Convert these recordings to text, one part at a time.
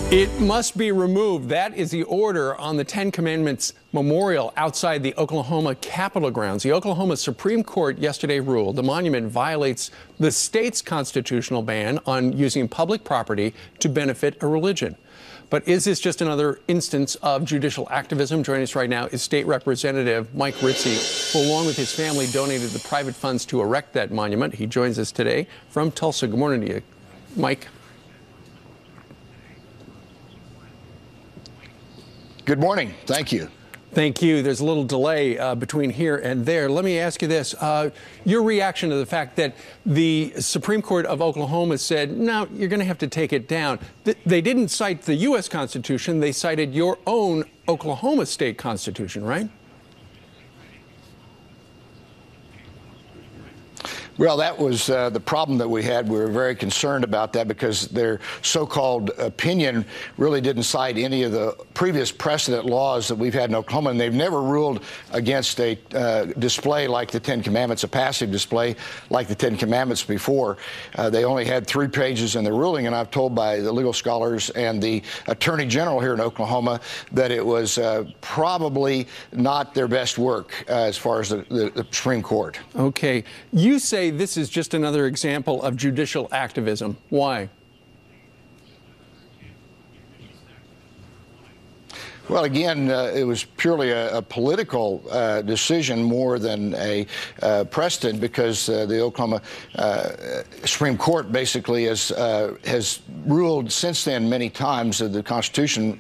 It must be removed. That is the order on the Ten Commandments memorial outside the Oklahoma Capitol grounds. The Oklahoma Supreme Court yesterday ruled the monument violates the state's constitutional ban on using public property to benefit a religion. But is this just another instance of judicial activism? Joining us right now is State Representative Mike Ritzie, who along with his family donated the private funds to erect that monument. He joins us today from Tulsa. Good morning to you, Mike. Good morning. Thank you. Thank you. There's a little delay between here and there. Let me ask you this. Your reaction to the fact that the Supreme Court of Oklahoma said, no, you're going to have to take it down. They didn't cite the U.S. Constitution. They cited your own Oklahoma state constitution, right? Well, that was the problem that we had. We were very concerned about that because their so-called opinion really didn't cite any of the previous precedent laws that we've had in Oklahoma, and they've never ruled against a display like the Ten Commandments, a passive display like the Ten Commandments before. They only had 3 pages in their ruling, and I've told by the legal scholars and the Attorney General here in Oklahoma that it was probably not their best work as far as the Supreme Court. Okay. You say this is just another example of judicial activism. Why? Well, again, it was purely a political decision more than a precedent, because the Oklahoma Supreme Court basically has ruled since then many times that the Constitution,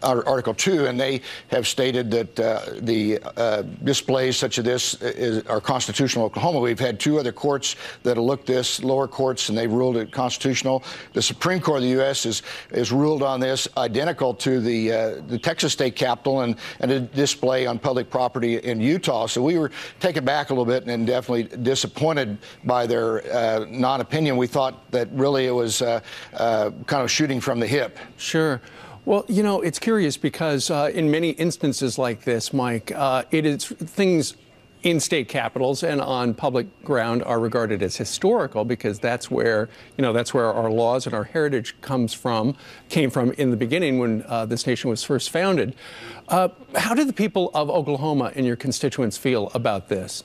Article 2, and they have stated that the displays such as this are constitutional in Oklahoma. We've had 2 other courts that have looked this, lower courts, and they've ruled it constitutional. The Supreme Court of the U.S. has ruled on this identical to the Texas State Capitol and a display on public property in Utah. So we were taken back a little bit and definitely disappointed by their non-opinion. We thought that really it was kind of shooting from the hip. Sure. Well, you know, it's curious because in many instances like this, Mike, it is things in state capitals and on public ground are regarded as historical because that's where, that's where our laws and our heritage came from in the beginning when this nation was first founded. How do the people of Oklahoma and your constituents feel about this?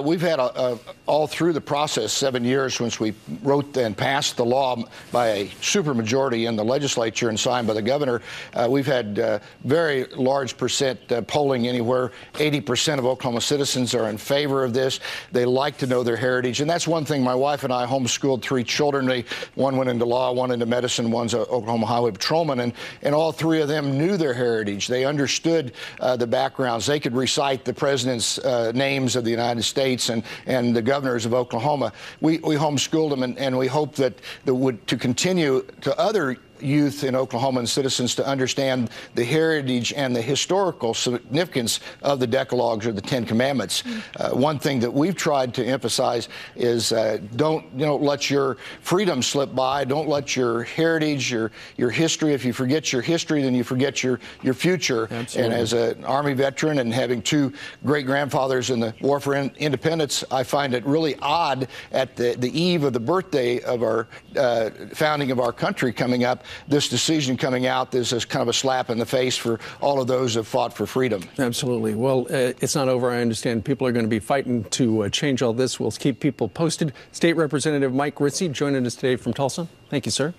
We've had all through the process 7 years since we wrote and passed the law by a supermajority in the legislature and signed by the governor. We've had very large percent polling, anywhere 80% of Oklahoma citizens are in favor of this. They like to know their heritage, and that's one thing. My wife and I homeschooled 3 children. One went into law, one into medicine, one's an Oklahoma highway patrolman, and all 3 of them knew their heritage. They understood the backgrounds. They could recite the president's names of the United States and the governors of Oklahoma. We homeschooled them, and we hope that to continue to other youth in Oklahoma and citizens to understand the heritage and the historical significance of the Decalogues or the Ten Commandments. One thing that we've tried to emphasize is don't let your freedom slip by. Don't let your heritage, your history. If you forget your history, then you forget your future. Absolutely. And as an Army veteran and having 2 great-grandfathers in the War for Independence, I find it really odd at the eve of the birthday of our founding of our country coming up, this decision coming out. This is kind of a slap in the face for all of those who have fought for freedom. Absolutely. Well, it's not over. I understand people are going to be fighting to change all this. We'll keep people posted. State Representative Mike Ritzie joining us today from Tulsa. Thank you, sir.